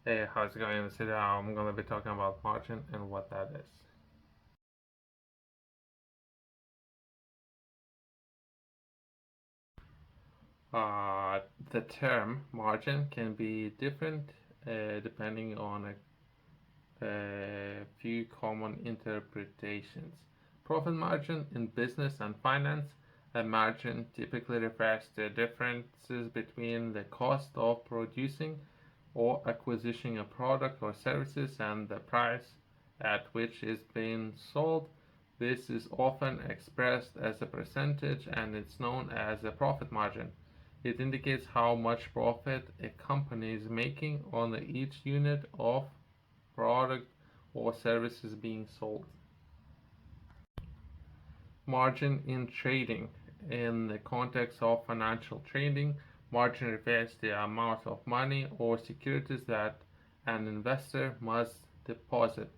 Hey, how's it going? Today I'm going to be talking about margin and what that is. Uh, the term margin can be different depending on a few common interpretations. Profit margin in business and finance. A margin typically refers to differences between the cost of producing or acquiring a product or services and the price at which it's being sold. This is often expressed as a percentage and it's known as a profit margin. It indicates how much profit a company is making on each unit of product or services being sold. Margin in trading. In the context of financial trading, margin refers to the amount of money or securities that an investor must deposit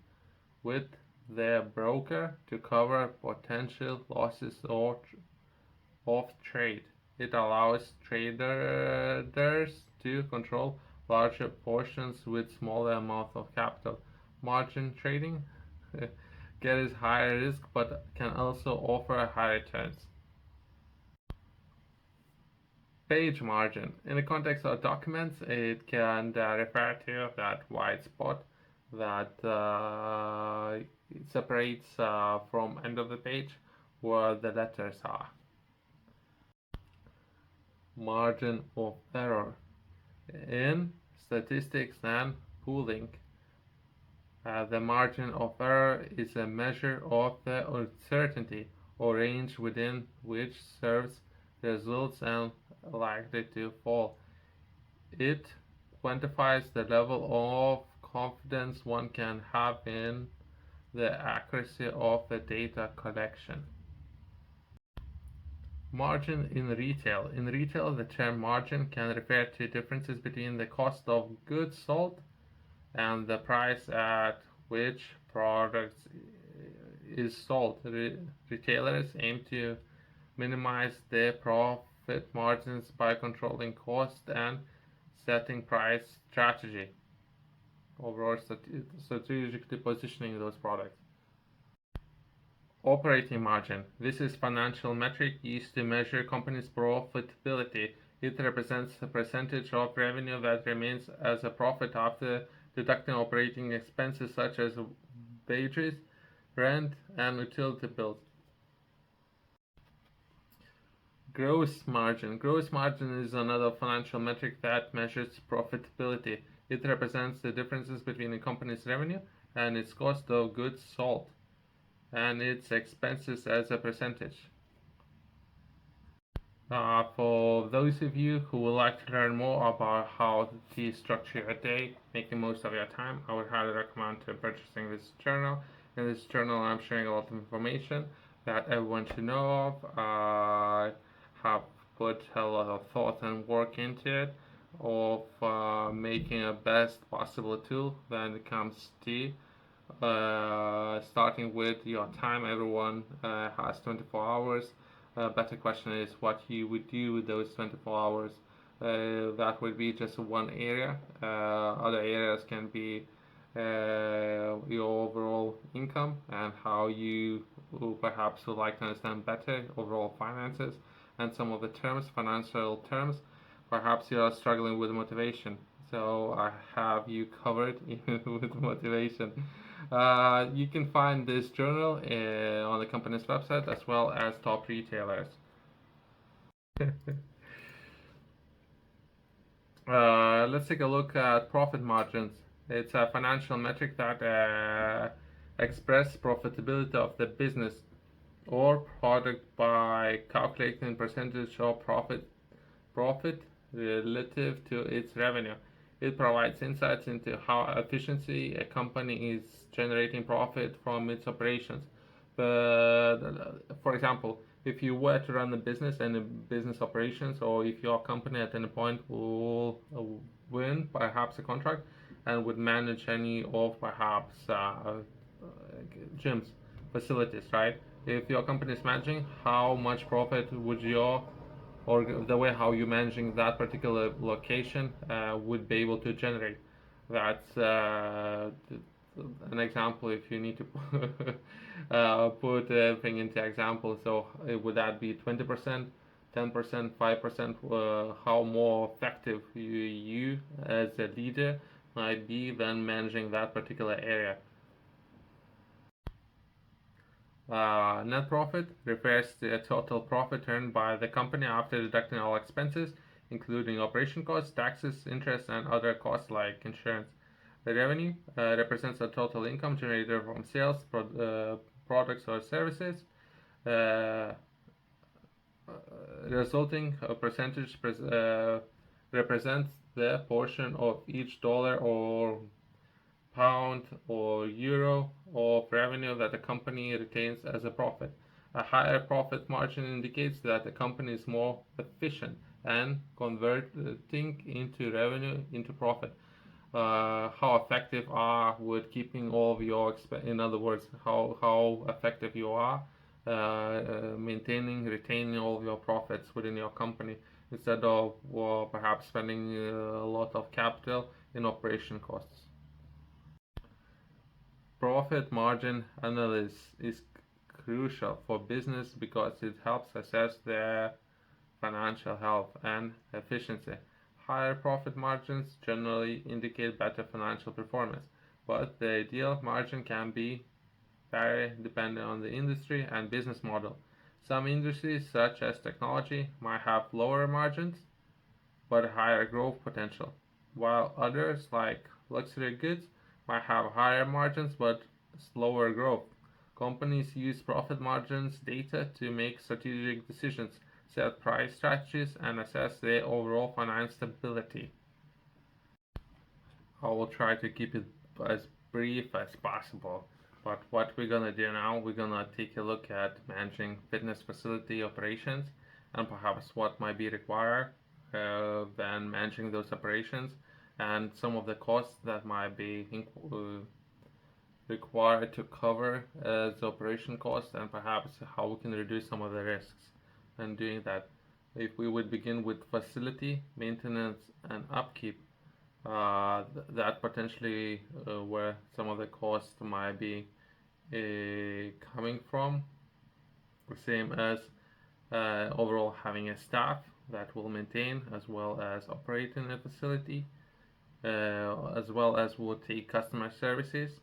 with their broker to cover potential losses of trade. It allows traders to control larger portions with smaller amounts of capital. Margin trading carries higher risk but can also offer higher returns. Page margin. In the context of documents, it can refer to that white spot that separates from end of the page where the letters are. Margin of error. In statistics and pooling, the margin of error is a measure of the uncertainty or range within which serves results and likely to fall. It quantifies the level of confidence one can have in the accuracy of the data collection. Margin in retail. In retail, the term margin can refer to differences between the cost of goods sold and the price at which products is sold. Retailers aim to minimize their profit margins by controlling cost and setting price strategy, overall strategically positioning those products. Operating margin. This is financial metric used to measure companies' profitability. It represents the percentage of revenue that remains as a profit after deducting operating expenses such as wages, rent, and utility bills. Gross margin. Gross margin is another financial metric that measures profitability. It represents the differences between a company's revenue and its cost of goods sold and its expenses as a percentage. For those of you who would like to learn more about how to structure your day, making most of your time, I would highly recommend purchasing this journal. In this journal, I'm sharing a lot of information that everyone should know of. I have put a lot of thought and work into it, of making a best possible tool when it comes to starting with your time. Everyone has 24 hours. Better question is what you would do with those 24 hours. That would be just one area. Other areas can be your overall income and how you perhaps would like to understand better overall finances and some of the terms, financial terms. Perhaps you are struggling with motivation, so I have you covered with motivation. You can find this journal on the company's website as well as top retailers. Let's take a look at profit margins. It's a financial metric that expresses profitability of the business or product by calculating percentage of profit relative to its revenue. It provides insights into how efficiently a company is generating profit from its operations. But for example, if you were to run a business and a business operations, or if your company at any point will win perhaps a contract and would manage any of perhaps gyms, facilities, right? If your company is managing, how much profit would your or the way how you're managing that particular location would be able to generate. That's an example. If you need to put everything into example, so would that be 20%, 10%, 5%? How more effective you as a leader might be when managing that particular area. Net profit refers to the total profit earned by the company after deducting all expenses, including operation costs, taxes, interest, and other costs like insurance. The revenue represents the total income generated from sales, products, or services. Uh, Resulting percentage represents the portion of each dollar or pound or euro of revenue that the company retains as a profit. A higher profit margin indicates that the company is more efficient and converting into revenue into profit. How effective are with keeping all of your in other words, how effective you are maintaining, retaining all of your profits within your company instead of perhaps spending a lot of capital in operation costs. Profit margin analysis is crucial for business because it helps assess their financial health and efficiency. Higher profit margins generally indicate better financial performance, but the ideal margin can be vary depending on the industry and business model. Some industries, such as technology, might have lower margins but higher growth potential, while others, like luxury goods, might have higher margins but slower growth. Companies use profit margins data to make strategic decisions, set price strategies, and assess their overall financial stability. I will try to keep it as brief as possible. But what we're gonna do now, we're gonna take a look at managing fitness facility operations and perhaps what might be required when managing those operations and some of the costs that might be required to cover as operation costs and perhaps how we can reduce some of the risks in doing that. If we would begin with facility maintenance and upkeep, that potentially where some of the costs might be coming from, the same as overall having a staff that will maintain as well as operate in a facility, as well as will take customer services,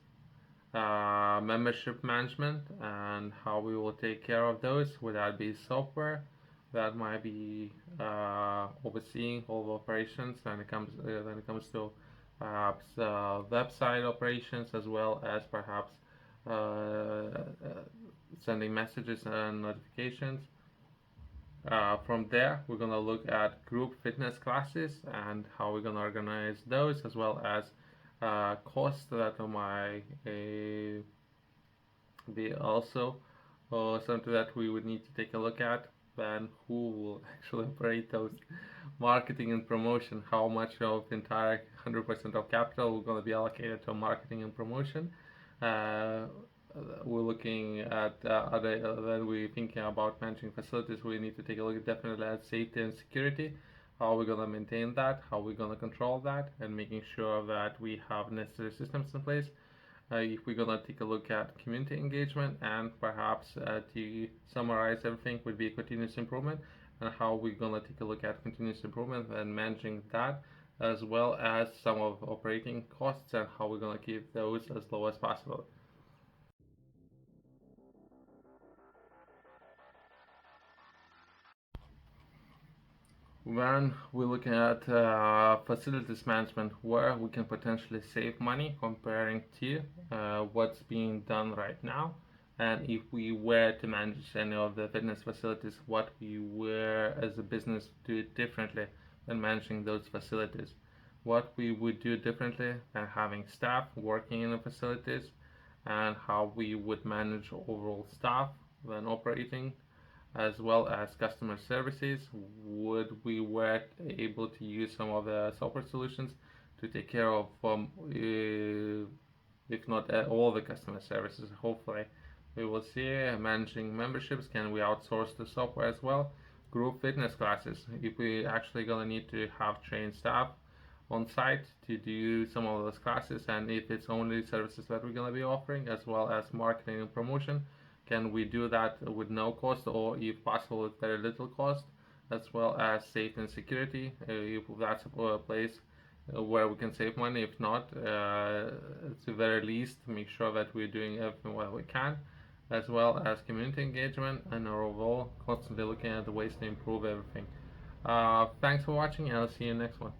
membership management, and how we will take care of those. Would that be software that might be overseeing all the operations when it comes to perhaps website operations as well as perhaps sending messages and notifications. From there, we're going to look at group fitness classes and how we're going to organize those, as well as costs that might be also something that we would need to take a look at. Then, who will actually operate those? Marketing and promotion, how much of the entire 100% of capital we're going to be allocated to marketing and promotion. Uh, we're looking at other when we're thinking about managing facilities, we need to take a look at definitely at safety and security. How we're going to maintain that, how we're going to control that, and making sure that we have necessary systems in place. If we're going to take a look at community engagement, and perhaps to summarize everything would be continuous improvement, and how we're going to take a look at continuous improvement and managing that, as well as some of operating costs and how we're going to keep those as low as possible. When we're looking at facilities management, where we can potentially save money comparing to what's being done right now, and if we were to manage any of the fitness facilities, what we were as a business do differently than managing those facilities, what we would do differently than having staff working in the facilities, and how we would manage overall staff when operating, as well as customer services. Would we were able to use some of the software solutions to take care of, if not all the customer services? Hopefully, we will see managing memberships. Can we outsource the software as well? Group fitness classes. If we actually gonna need to have trained staff, on site to do some of those classes, and if it's only services that we're going to be offering, as well as marketing and promotion, can we do that with no cost, or if possible with very little cost, as well as safety and security, if that's a place where we can save money. If not, at the very least, make sure that we're doing everything what we can, as well as community engagement and overall constantly looking at the ways to improve everything. Thanks for watching, and I'll see you next one.